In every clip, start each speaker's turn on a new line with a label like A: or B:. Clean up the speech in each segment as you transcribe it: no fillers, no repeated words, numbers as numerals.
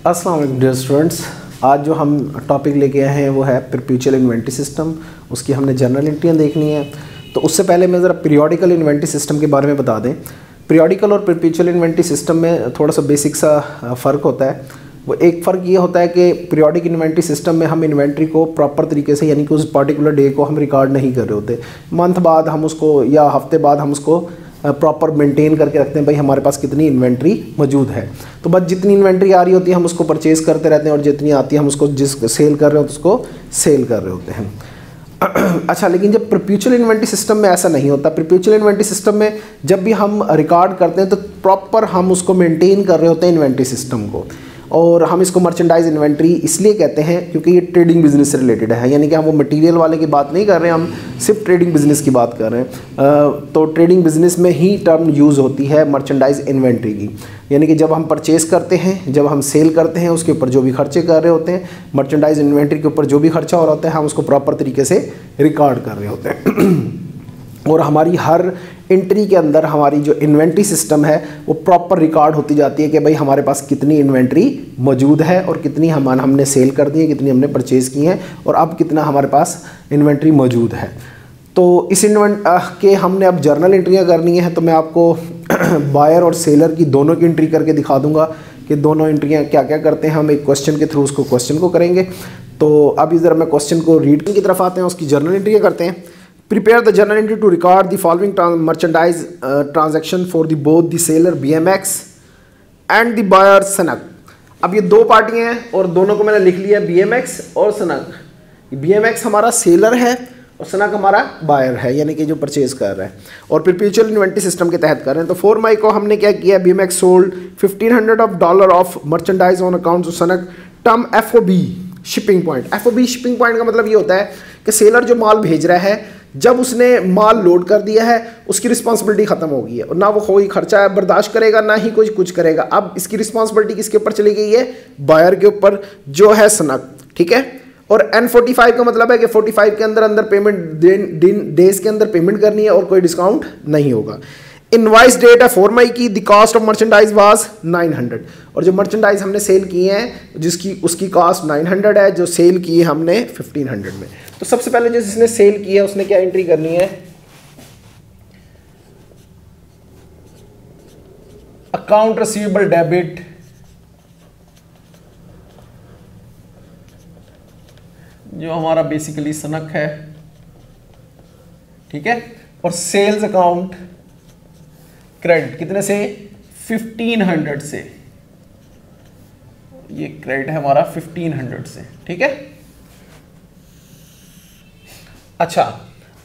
A: अस्सलाम वालेकुम dear students. आज जो हम टॉपिक लेके आए हैं वो है परपेचुअल इन्वेंटरी सिस्टम। उसकी हमने जर्नल एंट्रियाँ देखनी है। तो उससे पहले मैं ज़रा पीरियोडिकल इन्वेंटरी सिस्टम के बारे में बता दें। पीरियोडिकल और परपेचुअल इन्वेंटरी सिस्टम में थोड़ा सा बेसिक सा फ़र्क होता है। वो एक फ़र्क ये होता है कि पीरियोडिक इन्वेंट्री सिस्टम में हम इन्वेंट्री को प्रॉपर तरीके से, यानी कि उस पर्टिकुलर डे को हम रिकॉर्ड नहीं कर रहे होते। मंथ बाद हम उसको या हफ्ते बाद हम उसको प्रॉपर मेंटेन करके रखते हैं, भाई हमारे पास कितनी इन्वेंट्री मौजूद है। तो बस जितनी इन्वेंट्री आ रही होती है हम उसको परचेज़ करते रहते हैं, और जितनी आती है हम उसको जिस सेल कर रहे होते हैं उसको सेल कर रहे होते हैं। अच्छा, लेकिन जब परपेचुअल इन्वेंट्री सिस्टम में ऐसा नहीं होता। परपेचुअल इन्वेंट्री सिस्टम में जब भी हम रिकॉर्ड करते हैं तो प्रॉपर हम उसको मेंटेन कर रहे होते हैं इन्वेंट्री सिस्टम को। और हम इसको मर्चेंडाइज इन्वेंट्री इसलिए कहते हैं क्योंकि ये ट्रेडिंग बिजनेस से रिलेटेड है, यानी कि हम वो मटेरियल वाले की बात नहीं कर रहे हैं, हम सिर्फ ट्रेडिंग बिजनेस की बात कर रहे हैं। तो ट्रेडिंग बिजनेस में ही टर्म यूज़ होती है मर्चेंडाइज इन्वेंट्री की, यानी कि जब हम परचेज़ करते हैं, जब हम सेल करते हैं, उसके ऊपर जो भी खर्चे कर रहे होते हैं, मर्चेंडाइज इन्वेंट्री के ऊपर जो भी खर्चा हो रहा होता है हम उसको प्रॉपर तरीके से रिकॉर्ड कर रहे होते हैं। और हमारी हर एंट्री के अंदर हमारी जो इन्वेंट्री सिस्टम है वो प्रॉपर रिकॉर्ड होती जाती है कि भाई हमारे पास कितनी इन्वेंट्री मौजूद है और कितनी हमने सेल कर दी है, कितनी हमने परचेज़ की है, और अब कितना हमारे पास इन्वेंट्री मौजूद है। तो इस के हमने अब जर्नल एंट्रियाँ करनी है, तो मैं आपको बायर और सेलर की दोनों की एंट्री करके दिखा दूंगा कि दोनों एंट्रियाँ क्या क्या करते हैं। हम एक क्वेश्चन के थ्रू उसको क्वेश्चन को करेंगे। तो अब इधर मैं क्वेश्चन को रीड की तरफ आते हैं, उसकी जर्नल एंट्रियाँ करते हैं। Prepare the journal entry to record the following merchandise transaction for the both the seller BMX and the buyer सनक। अब ये दो पार्टियाँ हैं और दोनों को मैंने लिख लिया BMX और सनक। BMX हमारा सेलर है और सनक हमारा बायर है, यानी कि जो परचेज कर रहा है, और परपेचुअल इन्वेंट्री सिस्टम के तहत कर रहे हैं। तो 4 मई को हमने क्या किया, BMX sold $1,500 of merchandise on account to Sanak term FOB shipping point. FOB shipping point का मतलब ये होता है कि सेलर जो माल भेज रहा है, जब उसने माल लोड कर दिया है उसकी रिस्पांसिबिलिटी खत्म हो गई है, और ना वो कोई खर्चा बर्दाश्त करेगा ना ही कुछ करेगा। अब इसकी रिस्पांसिबिलिटी किसके ऊपर चली गई है, बायर के ऊपर, जो है सनक। ठीक है। और N45 का मतलब है कि 45 के अंदर पेमेंट डेज के अंदर पेमेंट करनी है और कोई डिस्काउंट नहीं होगा। इनवाइस डेट है 4 मई की। The cost of merchandise was 900, और जो मर्चेंडाइज हमने सेल किए हैं उसकी कॉस्ट 900 है, जो सेल की है हमने 1500 में। तो सबसे पहले जिसने सेल की है उसने क्या एंट्री करनी है, अकाउंट रिसीवेबल डेबिट जो हमारा बेसिकली सनक है, ठीक है, और सेल्स अकाउंट क्रेडिट कितने से, 1500 से। ये क्रेडिट है हमारा 1500 से। ठीक है। अच्छा,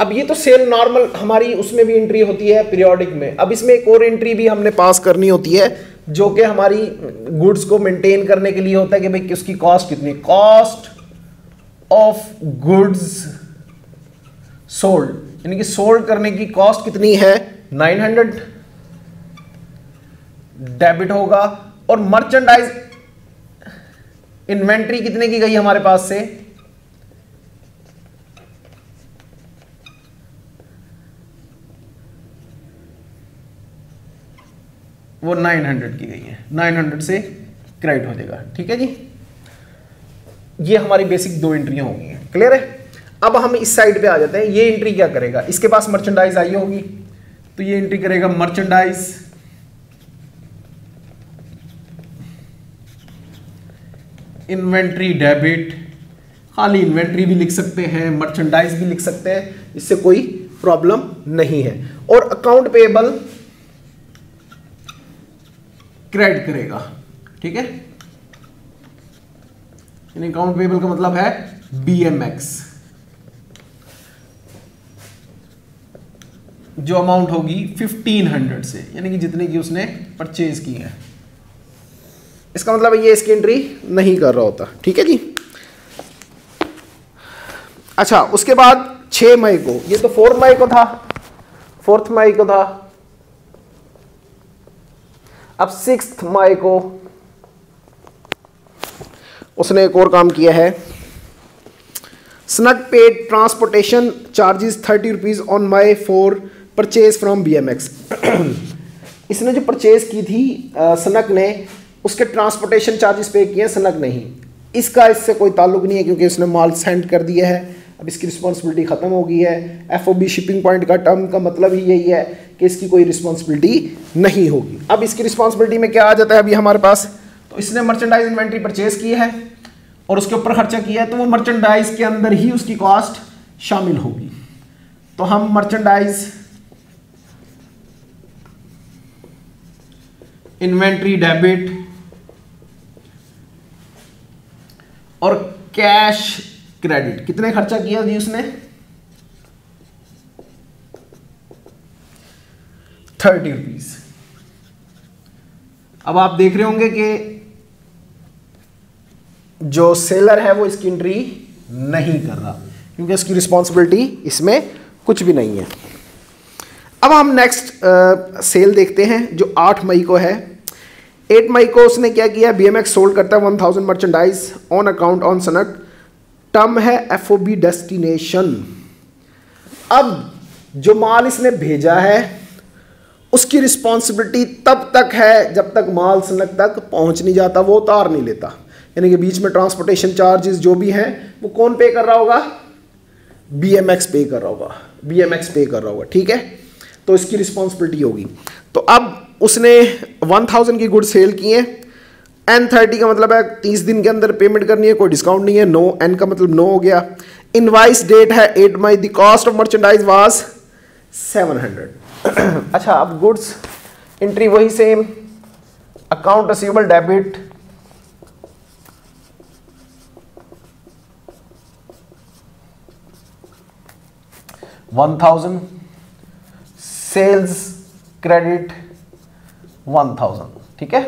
A: अब ये तो सेल नॉर्मल हमारी उसमें भी एंट्री होती है पीरियोडिक में। अब इसमें एक और एंट्री भी हमने पास करनी होती है जो कि हमारी गुड्स को मेंटेन करने के लिए होता है कि भाई उसकी कॉस्ट कितनी, कॉस्ट ऑफ गुड्स सोल्ड, यानी कि सोल्ड करने की कॉस्ट कितनी है, 900 डेबिट होगा। और मर्चेंडाइज इन्वेंट्री कितने की गई हमारे पास से, वो 900 की गई है, 900 से क्रेडिट हो जाएगा। ठीक है जी, ये हमारी बेसिक दो एंट्रियां होंगी। क्लियर है। अब हम इस साइड पे आ जाते हैं। ये एंट्री क्या करेगा, इसके पास मर्चेंडाइज आई होगी तो ये एंट्री करेगा मर्चेंडाइज इन्वेंट्री डेबिट। खाली इन्वेंट्री भी लिख सकते हैं, मर्चेंडाइज भी लिख सकते हैं, इससे कोई प्रॉब्लम नहीं है। और अकाउंट पेएबल क्रेडिट करेगा। ठीक है। अकाउंट पेएबल का मतलब है BMX, जो अमाउंट होगी 1500 से, यानी कि जितने की उसने परचेज की है। इसका मतलब ये इसकी एंट्री नहीं कर रहा होता। ठीक है जी। अच्छा, उसके बाद 6 मई को, ये तो 4 मई को था, 4 मई को था। अब 6 मई को उसने एक और काम किया है, Sanak paid transportation charges 30 rupees on May for purchase from BMX। इसने जो परचेज की थी सनक ने उसके ट्रांसपोर्टेशन चार्जेस पे किए हैं, सनक नहीं। इसका इससे कोई ताल्लुक नहीं है क्योंकि उसने माल सेंड कर दिया है, अब इसकी रिस्पॉन्सिबिलिटी ख़त्म हो गई है। FOB शिपिंग पॉइंट का टर्म का मतलब ही यही है कि इसकी कोई रिस्पॉन्सिबिलिटी नहीं होगी। अब इसकी रिस्पॉन्सिबिलिटी में क्या आ जाता है अभी हमारे पास, तो इसने मर्चेंडाइज इन्वेंट्री परचेज की है और उसके ऊपर खर्चा किया है, तो वो मर्चेंडाइज के अंदर ही उसकी कॉस्ट शामिल होगी। तो हम मर्चेंडाइज इन्वेंट्री डेबिट और कैश क्रेडिट, कितने खर्चा किया जी उसने, 30 रुपीज। अब आप देख रहे होंगे कि जो सेलर है वो इसकी एंट्री नहीं कर रहा क्योंकि उसकी रिस्पॉन्सिबिलिटी इसमें कुछ भी नहीं है। अब हम नेक्स्ट सेल देखते हैं जो 8 मई को है। 8 मई को उसने क्या किया, BMX सोल्ड करता है 1000 मर्चेंडाइज ऑन अकाउंट ऑन सनक, टर्म है FOB डेस्टिनेशन। अब जो माल इसने भेजा है उसकी रिस्पॉन्सिबिलिटी तब तक है जब तक माल सनक तक पहुंच नहीं जाता, वो उतार नहीं लेता, यानी कि बीच में ट्रांसपोर्टेशन चार्जेस जो भी हैं वो कौन पे कर रहा होगा, BMX पे कर रहा होगा, BMX पे कर रहा होगा, ठीक है। तो इसकी रिस्पॉन्सिबिलिटी होगी। तो अब उसने 1000 की गुड सेल की है, N30 का मतलब है 30 दिन के अंदर पेमेंट करनी है, कोई डिस्काउंट नहीं है, नो, N का मतलब नो हो गया। इनवाइस डेट है 8 मई, the cost of merchandise was 700। अच्छा, अब गुड्स एंट्री वही same, account receivable debit, $1000, sales credit 1000, ठीक है।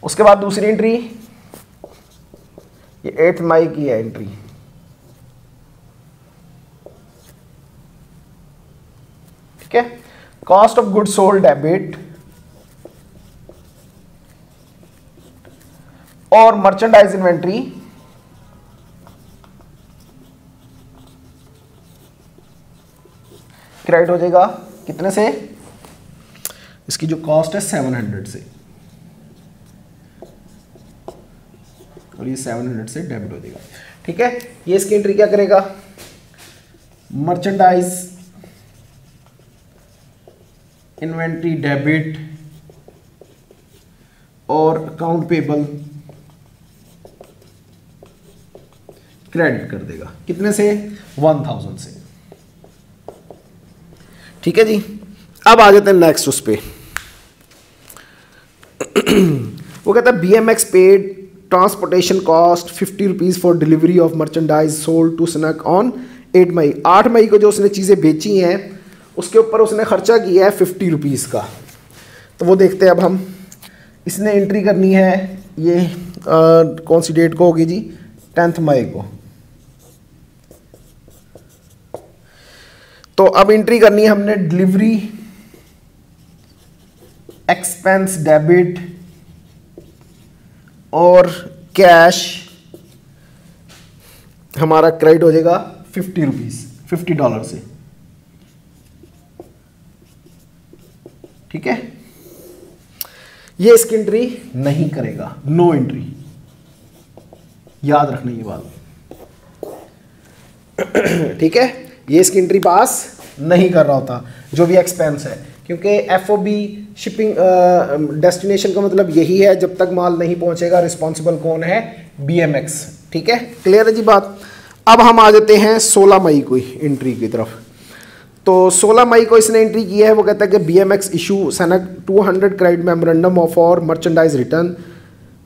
A: उसके बाद दूसरी एंट्री, ये 8 मई की है एंट्री, ठीक है। Cost of goods sold debit और मर्चेंडाइज इन्वेंट्री क्रेडिट हो जाएगा कितने से, इसकी जो कॉस्ट है 700 से, और ये 700 से डेबिट हो जाएगा, ठीक है। ये इसकी एंट्री क्या करेगा, मर्चेंडाइज इन्वेंट्री डेबिट और अकाउंट पेबल क्रेडिट कर देगा, कितने से, 1000 से, ठीक है जी। अब आ जाते हैं नेक्स्ट उस पे। वो कहता है BMX paid transportation cost 50 rupees for delivery of merchandise sold to Sanak on 8 May. 8 मई को जो उसने चीज़ें बेची हैं उसके ऊपर उसने खर्चा किया है 50 रुपीज़ का। तो वो देखते हैं अब हम, इसने एंट्री करनी है, ये कौन सी डेट को होगी जी, 10 मई को। तो अब एंट्री करनी है हमने डिलीवरी एक्सपेंस डेबिट और कैश हमारा क्रेडिट हो जाएगा 50 रुपीज़, $50 से, ठीक है। ये इसकी एंट्री नहीं करेगा, नो एंट्री, याद रखना ये बात, ठीक है। ये इसकी एंट्री पास नहीं कर रहा होता जो भी एक्सपेंस है, क्योंकि FOB शिपिंग डेस्टिनेशन का मतलब यही है, जब तक माल नहीं पहुंचेगा रिस्पॉन्सिबल कौन है, BMX, ठीक है। क्लियर है जी बात। अब हम आ जाते हैं 16 मई को एंट्री की तरफ। तो 16 मई को इसने एंट्री की है, वो कहता है कि BMX issue Sanak 200 credit memorandum of for merchandise return,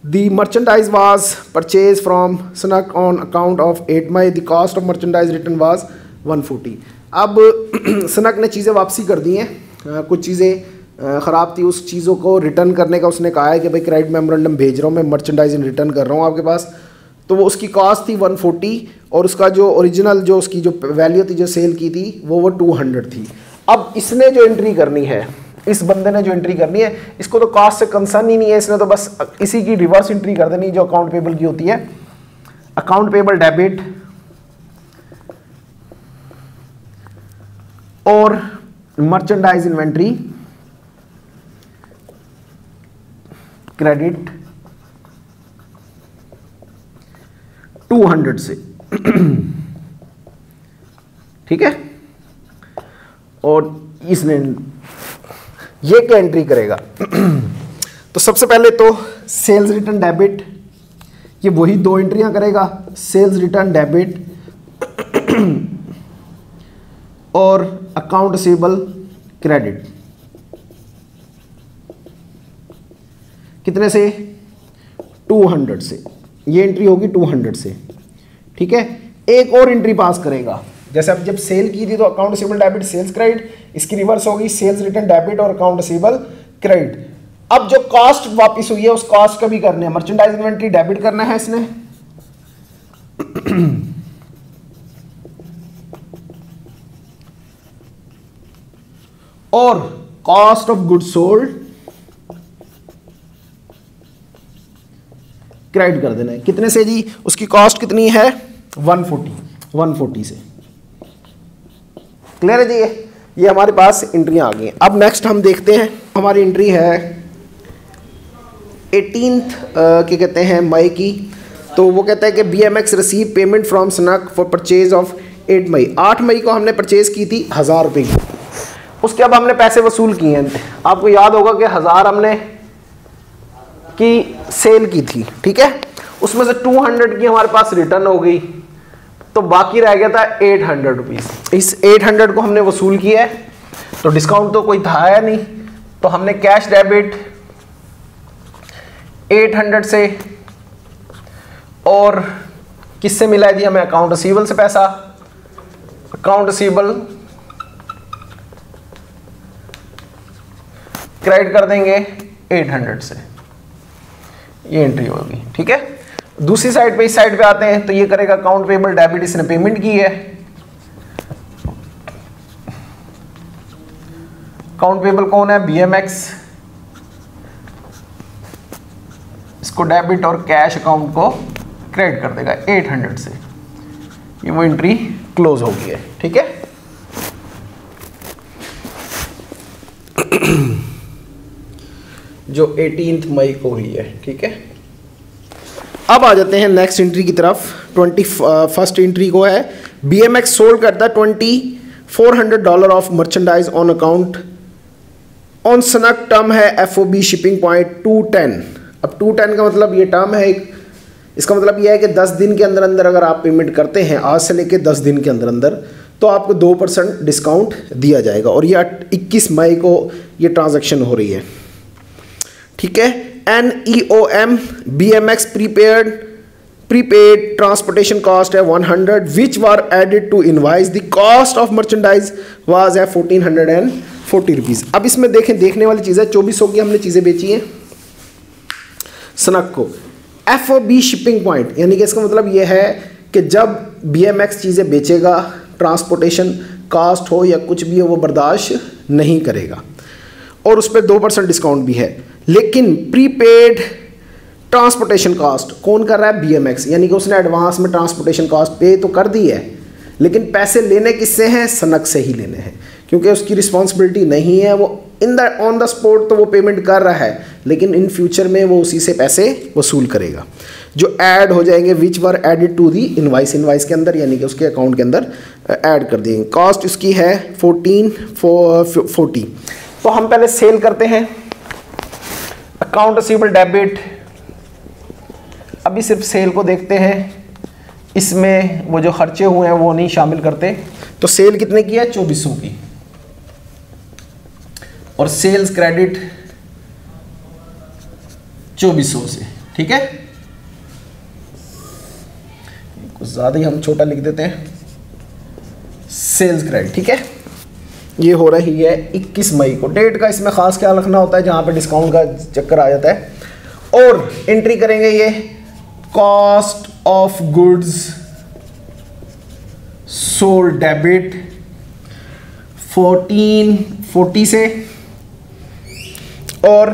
A: the merchandise was purchase from Sanak on account of 8 मई, the cost of merchandise return was 140। अब सनक ने चीज़ें वापसी कर दी हैं, कुछ चीज़ें ख़राब थी, उस चीज़ों को रिटर्न करने का उसने कहा है कि भाई क्रेडिट मेमोरेंडम भेज रहा हूँ मैं, मर्चेंडाइज रिटर्न कर रहा हूँ आपके पास। तो वो उसकी कॉस्ट थी 140 और उसका जो ओरिजिनल जो उसकी जो वैल्यू थी जो सेल की थी वो 200 थी। अब इसने जो एंट्री करनी है, इस बंदे ने जो एंट्री करनी है, इसको तो कॉस्ट से कंसर्न ही नहीं है, इसने तो बस इसी की रिवर्स एंट्री कर देनी जो अकाउंट पेबल की होती है, अकाउंट पेबल डेबिट और मर्चेंडाइज इन्वेंट्री क्रेडिट 200 से। ठीक है, और इसने ये क्या एंट्री करेगा? तो सबसे पहले तो सेल्स रिटर्न डेबिट, ये वही दो एंट्रियां करेगा, सेल्स रिटर्न डेबिट और अकाउंट रिसीवेबल क्रेडिट। कितने से? 200 से। ये एंट्री होगी 200 से। ठीक है, एक और एंट्री पास करेगा, जैसे अब जब सेल की थी तो account receivable debit sales credit, इसकी रिवर्स होगी सेल्स रिटर्न डेबिट और अकाउंट रिसीवेबल क्रेडिट। अब जो कॉस्ट वापस हुई है उस कॉस्ट का भी करने है, मर्चेंडाइज इन्वेंट्री डेबिट करना है इसने, और cost of good sold credit कर देना है। कितने से जी? उसकी कॉस्ट कितनी है? 140 से। क्लियर है जी? ये हमारे पास एंट्रियां आ गई हैं। अब नेक्स्ट हम देखते हैं, हमारी एंट्री है 18 क्या कहते हैं मई की। तो वो कहता है कि BMX receive payment from Sanak for purchase of 8 May. 8 मई को हमने परचेज की थी 1000 रुपये की, उसके अब हमने पैसे वसूल किए हैं। आपको याद होगा कि 1000 हमने की सेल की थी, ठीक है, उसमें से 200 की हमारे पास रिटर्न हो गई, तो बाकी रह गया था 800 रुपीज़। इस 800 को हमने वसूल किया है, तो डिस्काउंट तो कोई था या नहीं, तो हमने कैश डेबिट 800 से, और किससे मिला है जी? हमें अकाउंट रिसीवेबल से पैसा। अकाउंट रिसीवेबल क्रेडिट कर देंगे 800 से, ये एंट्री होगी। ठीक है, दूसरी साइड पे, इस साइड पे आते हैं, तो ये करेगा अकाउंट पेबल डेबिट, इसने पेमेंट की है। अकाउंट पेबल कौन है? BMX। इसको डेबिट और कैश अकाउंट को क्रेडिट कर देगा 800 से। ये वो एंट्री क्लोज हो गई है। ठीक है, जो 18 मई को हुई है। ठीक है, अब आ जाते हैं नेक्स्ट एंट्री की तरफ। 21st एंट्री को है BMX सोल्ड करता है $2400 of merchandise on account on सनक। टर्म है FOB शिपिंग पॉइंट 210। अब 210 का मतलब ये टर्म है एक, इसका मतलब ये है कि 10 दिन के अंदर अंदर अगर आप पेमेंट करते हैं, आज से लेके 10 दिन के अंदर अंदर, तो आपको 2% डिस्काउंट दिया जाएगा। और ये 21 मई को ये ट्रांजैक्शन हो रही है। ठीक है, NEOM BMX prepaid transportation cost है 100 which were added to invoice. The cost of merchandise was है 1440 रुपीज़। अब इसमें देखें, देखने वाली चीज़ है, 2400 की हमने चीज़ें बेची हैं सनक को। FOB शिपिंग पॉइंट, यानी कि इसका मतलब ये है कि जब BMX चीज़ें बेचेगा, ट्रांसपोर्टेशन कॉस्ट हो या कुछ भी हो, वो बर्दाश्त नहीं करेगा, और उस पर 2% डिस्काउंट भी है। लेकिन प्रीपेड ट्रांसपोर्टेशन कॉस्ट कौन कर रहा है? BMX, यानी कि उसने एडवांस में ट्रांसपोर्टेशन कॉस्ट पे तो कर दी है, लेकिन पैसे लेने किससे हैं? सनक से ही लेने हैं, क्योंकि उसकी रिस्पॉन्सिबिलिटी नहीं है, वो ऑन द स्पॉट तो वो पेमेंट कर रहा है, लेकिन इन फ्यूचर में वो उसी से पैसे वसूल करेगा, जो ऐड हो जाएंगे which were added to the invoice. Invoice के अंदर, यानी कि उसके अकाउंट के अंदर ऐड कर देंगे। कॉस्ट उसकी है 1440। तो हम पहले सेल करते हैं, अकाउंट रिसीवेबल डेबिट। अभी सिर्फ सेल को देखते हैं, इसमें वो जो खर्चे हुए हैं वो नहीं शामिल करते। तो सेल कितने की है? 2400 की, और सेल्स क्रेडिट 2400 से। ठीक है, कुछ ज़्यादा ही हम छोटा लिख देते हैं, सेल्स क्रेडिट। ठीक है, ये हो रही है 21 मई को। डेट का इसमें खास ख्याल रखना होता है, जहाँ पे डिस्काउंट का चक्कर आ जाता है। और एंट्री करेंगे ये cost of goods sold debit 1440 से, और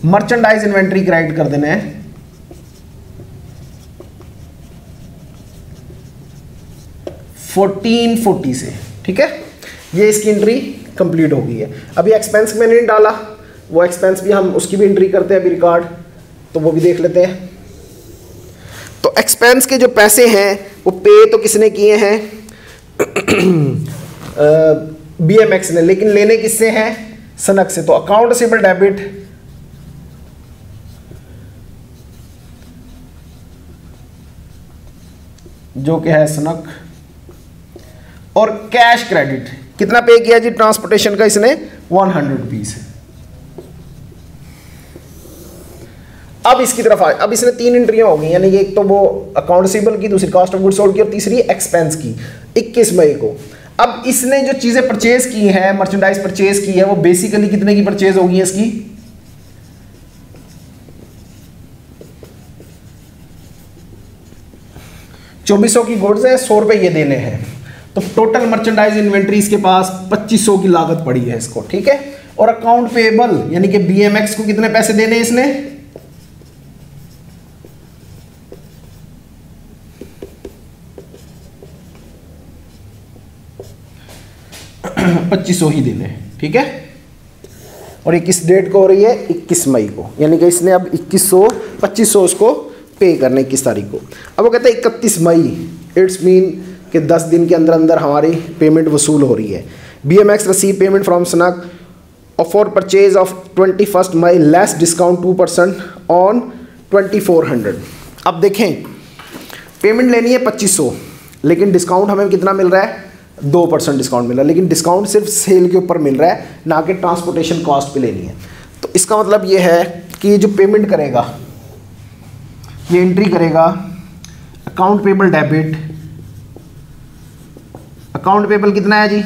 A: मर्चेंडाइज इन्वेंट्री क्रेडिट कर देना है 1440 से। ठीक है, ये इसकी एंट्री कंप्लीट हो गई है। अभी एक्सपेंस मैंने नहीं डाला, वो एक्सपेंस भी हम उसकी भी एंट्री करते हैं अभी रिकॉर्ड, तो वो भी देख लेते हैं। तो एक्सपेंस के जो पैसे हैं वो पे तो किसने किए हैं BMX ने, लेकिन लेने किससे हैं, सनक से। तो अकाउंट रिसीवेबल डेबिट जो कि है सनक, और कैश क्रेडिट कितना पे किया जी ट्रांसपोर्टेशन का इसने 100 रुपीज। अब इसकी तरफ आए, अब इसने 3 एंट्रियां हो गई, यानी कि एक तो वो अकाउंट रिसीवेबल की, दूसरी कॉस्ट ऑफ गुड्स सोल्ड की, और तीसरी एक्सपेंस की 21 मई को। अब इसने जो चीजें परचेज की हैं, मर्चेंडाइज परचेज की है, वो बेसिकली कितने की परचेज होगी इसकी 2400 की गुड्स है, 100 रुपए ये देने हैं, तो टोटल मर्चेंडाइज इन्वेंट्री इसके पास 2500 की लागत पड़ी है इसको, ठीक है। और अकाउंट पेएबल यानी कि BMX को कितने पैसे देने इसने 2500 ही देने हैं, ठीक है। और ये किस डेट को हो रही है 21 मई को, यानी कि इसने अब 2500 उसको पे करने 21 तारीख को। अब वो कहते हैं 31 मई, इट्स मीन कि 10 दिन के अंदर अंदर हमारी पेमेंट वसूल हो रही है। BMX receive payment from Sanak for purchase of 21 May less discount 2% on 2400। अब देखें पेमेंट लेनी है 2500, लेकिन डिस्काउंट हमें कितना मिल रहा है 2% डिस्काउंट मिल रहा है, लेकिन डिस्काउंट सिर्फ सेल के ऊपर मिल रहा है, ना कि ट्रांसपोर्टेशन कॉस्ट पे लेनी है। तो इसका मतलब ये है कि ये जो पेमेंट करेगा ये एंट्री करेगा account payable debit, account payable कितना है जी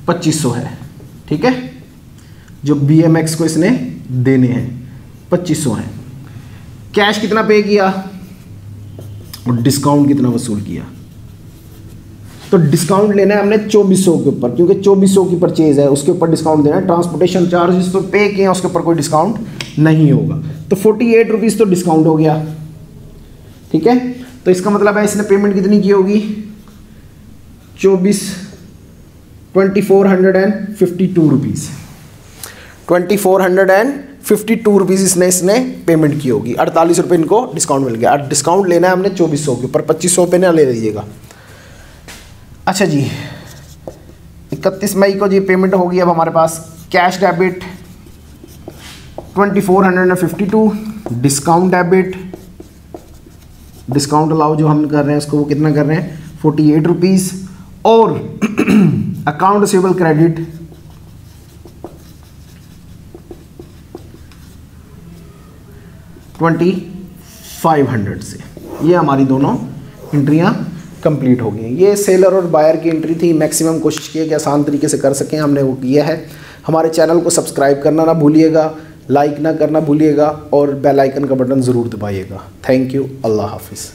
A: 2500 है, ठीक है, जो BMX को इसने देने हैं 2500 है। कैश कितना पे किया और डिस्काउंट कितना वसूल किया, तो डिस्काउंट लेना है हमने 2400 के ऊपर, क्योंकि 2400 की परचेज है उसके ऊपर डिस्काउंट देना है। ट्रांसपोर्टेशन चार्जेस तो पे किए हैं उसके ऊपर कोई डिस्काउंट नहीं होगा, तो 48 रुपीज़ तो डिस्काउंट हो गया, ठीक है। तो इसका मतलब है इसने पेमेंट कितनी की होगी 2452 रुपीज़, 2452 रुपीज़ इसने पेमेंट की होगी। 48 रुपये इनको डिस्काउंट मिल गया। डिस्काउंट लेना है हमने 2400 के ऊपर, 2500 पे ना ले लीजिएगा। अच्छा जी 31 मई को जी पेमेंट होगी। अब हमारे पास cash debit 2452, discount debit, discount allow जो हम कर रहे हैं उसको वो कितना कर रहे हैं 48 रुपीज़, और अकाउंट रिसीवेबल क्रेडिट 2500 से। ये हमारी दोनों एंट्रियां कंप्लीट हो गई। ये सेलर और बायर की एंट्री थी। मैक्सिमम कोशिश की है कि आसान तरीके से कर सकें, हमने वो किया है। हमारे चैनल को सब्सक्राइब करना ना भूलिएगा, लाइक ना करना भूलिएगा, और बेल आइकन का बटन ज़रूर दबाइएगा। थैंक यू, अल्लाह हाफिज़।